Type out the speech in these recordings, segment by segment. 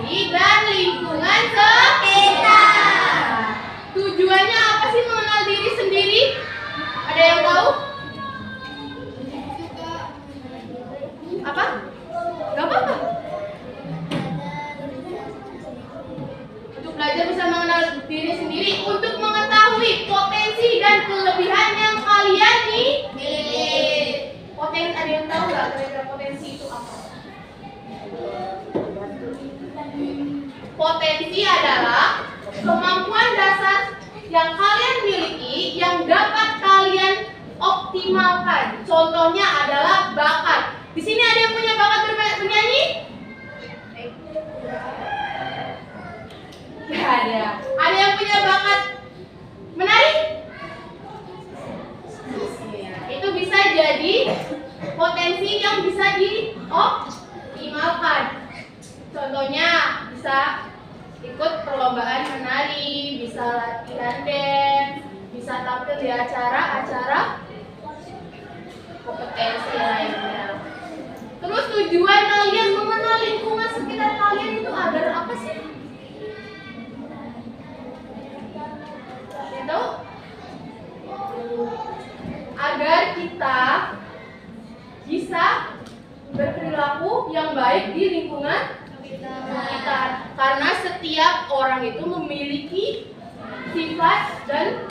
diri dan lingkungan sekitar. Tujuannya apa sih mengenal diri sendiri? Ada yang tahu? Apa? Gak apa-apa. Untuk belajar bisa mengenal diri sendiri, untuk mengetahui potensi dan kelebihan yang kalian miliki. Potensi, ada yang tahu nggak kira-kira potensi itu apa? Potensi adalah kemampuan dasar yang kalian miliki yang dapat kalian optimalkan. Contohnya adalah bakat. Di sini ada yang punya bakat bernyanyi? Gak ada. Ada yang punya bakat menari? Itu bisa jadi potensi yang bisa dioptimalkan. Contohnya bisa ikut perlombaan menari, bisa latihan dance, bisa tampil di acara-acara kompetensi lainnya. Terus tujuan kalian mengenal lingkungan sekitar kalian itu agar apa sih? Itu agar kita bisa berperilaku yang baik di lingkungan sekitar. Karena setiap orang itu memiliki sifat dan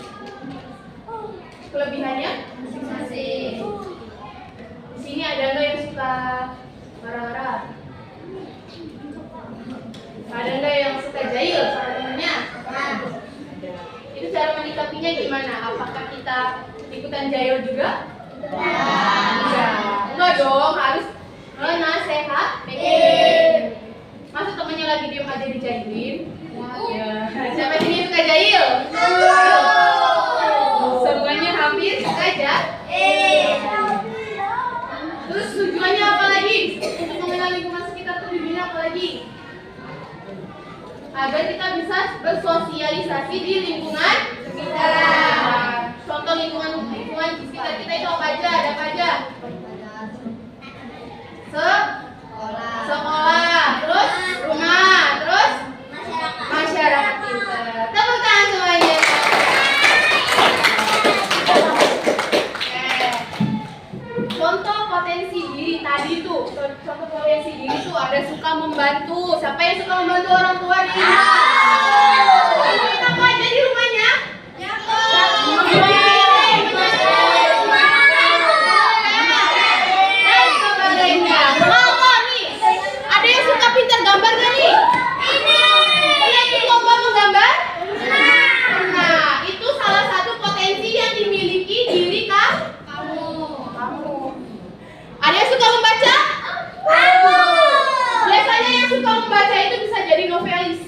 kelebihannya masing-masing. Di sini ada nggak yang suka marah-marah? Ada nggak yang suka jahil sama temennya? Itu cara menyikapinya gimana? Apakah kita ikutan jahil juga? Enggak dong, harus nasehat. Masa temennya lagi diem aja dijahilin? Ya. Siapa ini suka jahil? Semuanya hampir suka jahil. Terus tujuannya apa lagi? Untuk mengenal lingkungan sekitar tuh tujuannya apa lagi? Agar kita bisa bersosialisasi di lingkungan sekitar. Contoh lingkungan sekitar kita itu apa aja? Ada apa aja? Sekolah, terus rumah, terus masyarakat kita. Tepuk tangan semuanya. Contoh potensi diri tadi tuh. Contoh potensi diri tuh ada suka membantu. Siapa yang suka membantu orang tua nih? Kita apa aja di rumahnya? Pintar gambar gak nih? Ini ikut lomba menggambar? Nah, itu salah satu potensi yang dimiliki diri kamu. Ada yang suka membaca? Biasanya yang suka membaca itu bisa jadi novelis.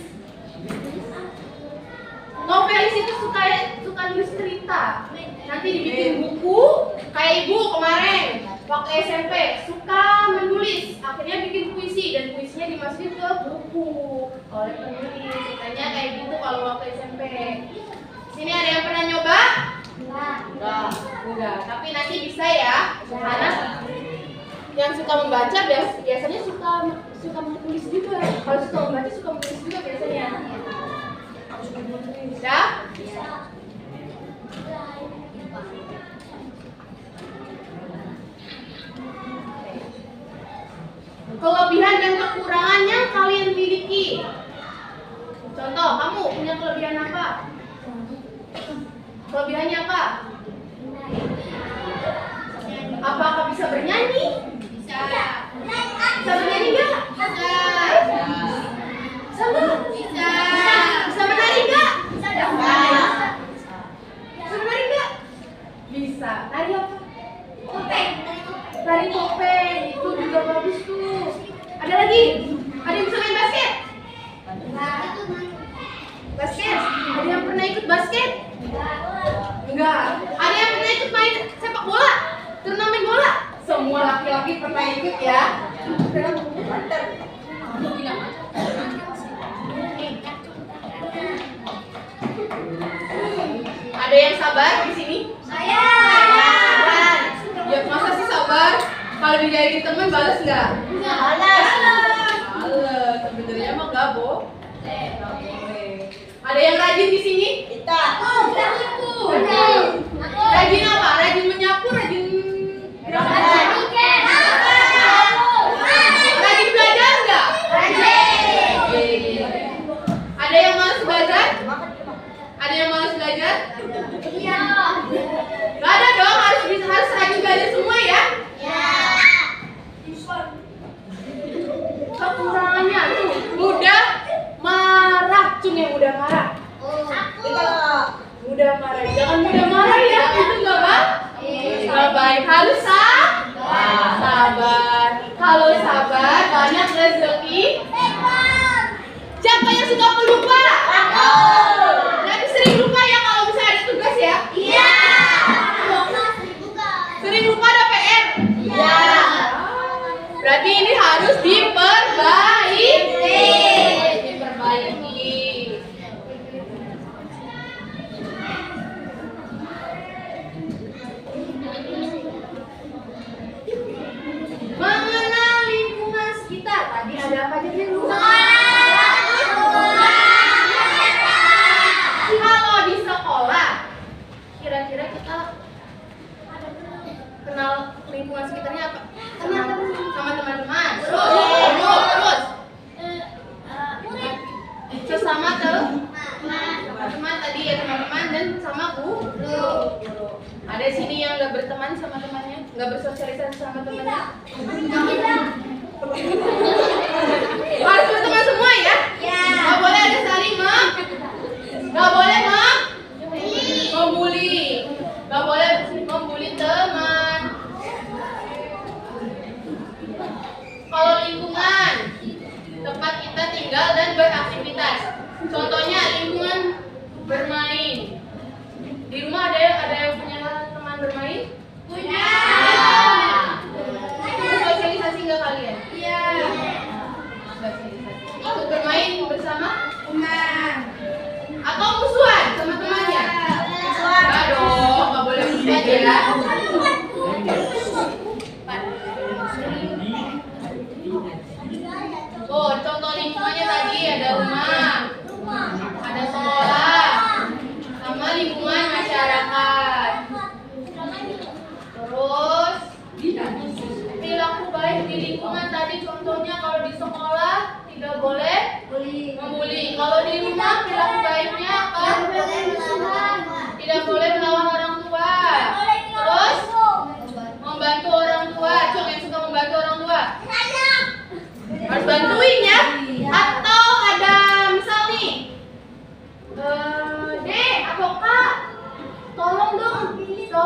Novelis itu suka nulis cerita. Nanti dibikin buku, kayak ibu kemarin waktu SMP suka menulis, akhirnya bikin puisi dan puisinya dimasukin ke buku oleh penulis. Ceritanya kayak gitu kalau waktu SMP. Sini ada yang pernah nyoba? Enggak. Tapi nanti bisa ya, karena yang suka membaca biasanya suka menulis juga. Kalau suka membaca suka menulis juga biasanya. Ya? Kelebihan dan kekurangan yang kalian miliki. Contoh, kamu punya kelebihan apa? Kelebihannya apa? Apakah bisa bernyanyi? Bisa. Bisa bernyanyi nggak? Bisa. Bisa nggak? Bisa. Bisa menari nggak? Bisa. Bisa menari nggak? Bisa. Tari apa? Topeng. Tari topeng itu juga bagus tuh. Ada lagi? Ada yang bisa main basket? Basket? Ada yang pernah ikut basket? Enggak. Ada yang pernah ikut main sepak bola? Turnamen bola? Semua laki-laki pernah ikut ya. Ada yang sabar di sini? Saya. Ya masa sih sabar? Kalau dijadiin teman balas nggak? Balas. Sebenarnya mah Nggak boleh. Ada yang rajin di sini? Kita. Rajin apa? Rajin menyapu, rajin rajin belajar nggak? Ada yang malas belajar? Ada yang malas belajar? Nggak ada dong, harus rajin belajar semua ya. Kekurangannya tuh mudah marah, yang mudah marah. Mudah marah, jangan mudah marah ya, itu nggak baik. Harus sabar. Kalau sabar banyak rezeki. Siapa yang suka pelupa? Nanti sering lupa ya kalau misalnya ada tugas ya. Iya. Sering lupa ada PR. Iya. Berarti ini harus diperbaiki. Mengenal lingkungan sekitar. Tadi ada apa aja yang lupa? Kalau di sekolah, kira-kira kita kenal lingkungan sekitarnya apa? Sama teman-teman. Terus sesama teman tadi ya, teman-teman dan sama guru. Ada sini yang nggak berteman sama temannya, nggak bersosialisasi sama temannya. Harus berteman semua ya. Nggak boleh ada saling nggak boleh membuli, nggak boleh membuli teman. Kalau lingkungan tempat kita tinggal dan beraktivitas, contohnya lingkungan bermain. Di rumah ada yang punya teman bermain? Punya. Sosialisasi nggak kalian? Iya. Ikut bermain bersama teman. Atau musuhan sama temannya? Musuhan. Nggak dong, nggak boleh musuhan ya. Oh, contoh lingkungannya tadi ada rumah, ada sekolah, sama lingkungan masyarakat. Terus perilaku baik di lingkungan tadi, contohnya kalau di sekolah tidak boleh membuli. Kalau di rumah perilaku baiknya apa? Tidak boleh melawan orang tua. Terus membantu orang tua. Cok yang suka membantu orang tua harus bantuin ya. Atau ada misal nih, Dek atau Kak, tolong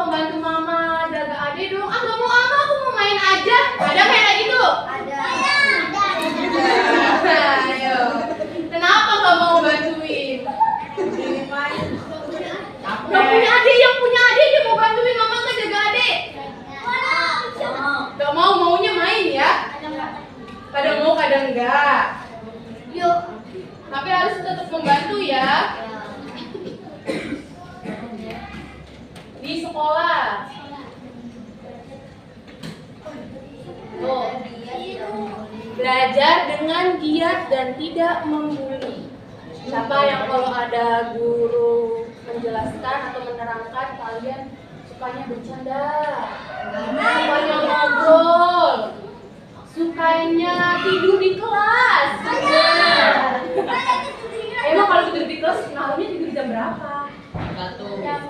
bantu mama jaga adek dong. Nggak mau ama, aku mau main aja. Ada kayak gitu? Ada. Ayo. Kenapa nggak mau bantuin? Nggak punya adik, yang punya adik dia mau bantuin mama nggak jaga adik? Nggak mau, maunya main ya. Kadang mau, kadang enggak. Yuk. Tapi harus tetap membantu ya. Di sekolah. Tuh. Belajar dengan giat dan tidak membuli. Siapa yang kalau ada guru menjelaskan atau menerangkan, kalian sukanya bercanda, sukanya ngobrol, sukanya tidur di kelas. Emang kalau tidur di kelas, malamnya tidur jam berapa? Jam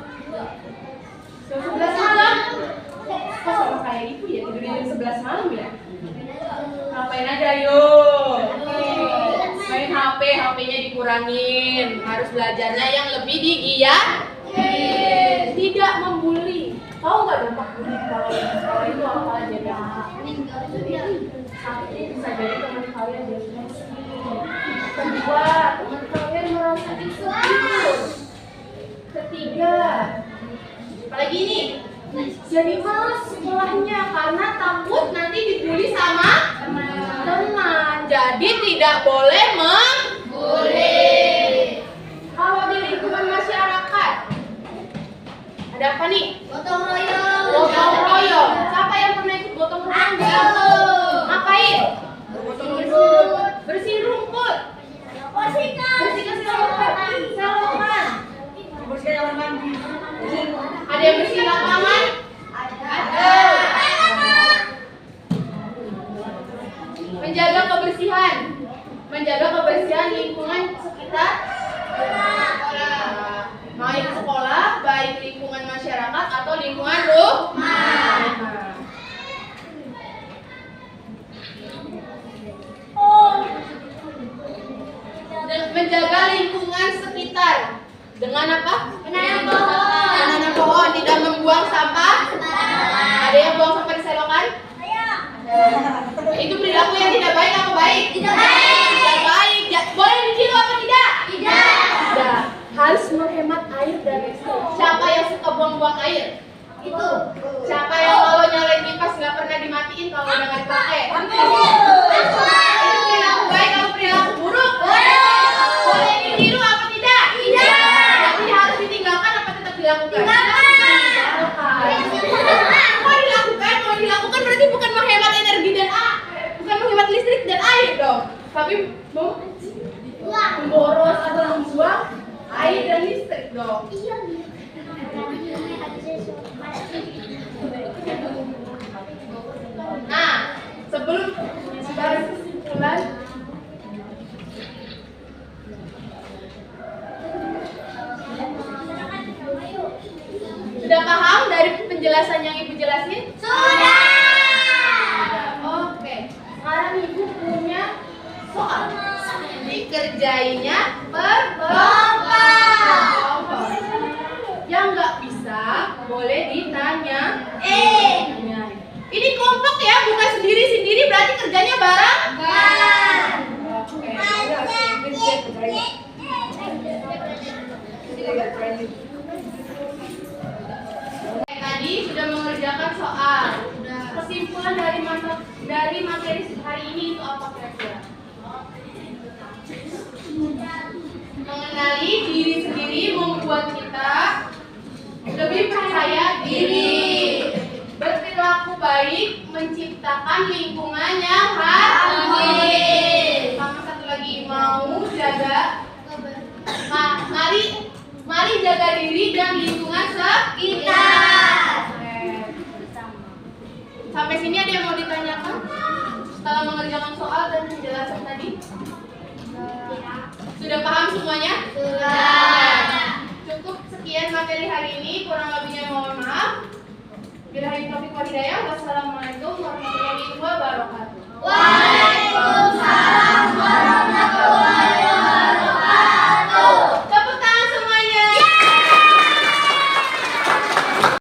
11 malam. Kok sama kayak ibu ya, tidur jam 11 malam ya? Ngapain aja yuk? Main HP, HP-nya dikurangin. Harus belajarnya yang lebih digiat. Tidak membuli. Tahu nggak dampak bully kalau itu apa aja ya? Satu, bisa jadi teman kalian depresi. Kedua, teman kalian merasa insecure. Ketiga, apalagi ini, jadi malas sekolahnya karena takut nanti dibully sama teman. Jadi tidak boleh membuli. Kalau di lingkungan masyarakat, ada apa nih? Gotong royong. Gotong royong. Siapa yang pernah ikut gotong royong? Ngapain? Bersihin rumput. menjaga kebersihan lingkungan sekitar sekolah. Baik sekolah, baik lingkungan masyarakat atau lingkungan rumah. Menjaga lingkungan sekitar dengan apa? Menanam pohon. Menanam pohon, tidak membuang sampah. Ada yang buang sampah di selokan? Itu perilaku yang tidak baik apa baik? Tidak baik. Tidak baik. Boleh ditiru apa tidak? Tidak. Harus menghemat air dan listrik. Siapa yang suka buang-buang air? Itu. Siapa yang kalau nyalain kipas nggak pernah dimatiin kalau udah nggak dipakai? Itu perilaku baik atau perilaku buruk? Boleh ditiru apa tidak? Tidak. Jadi harus ditinggalkan apa tetap dilakukan? Kalau dilakukan berarti bukan menghemat energi dan bukan menghemat listrik dan air dong, tapi memboros atau membuang air dan listrik dong. Nah, sebelum sebagai kesimpulan, sudah paham dari penjelasan yang Ibu jelasin? Sudah. Oke. Sekarang Ibu punya soal. Dikerjainnya berkelompok. Yang nggak bisa boleh ditanya. Ini kelompok ya, bukan sendiri-sendiri, berarti kerjanya bareng. Tadi sudah mengerjakan soal. Kesimpulan dari materi hari ini itu apa kira-kira? Mengenali diri sendiri membuat kita lebih percaya diri. Berperilaku baik menciptakan lingkungan yang harmonis. Sama satu lagi, mau jaga. Mari jaga diri dan lingkungan sekitar. Sampai sini ada yang mau ditanyakan? Setelah mengerjakan soal dan penjelasan tadi? Sudah paham semuanya? Sudah. Cukup sekian materi hari ini, kurang lebihnya mohon maaf. Billahi taufiq wal hidayah. Wassalamualaikum warahmatullahi wabarakatuh.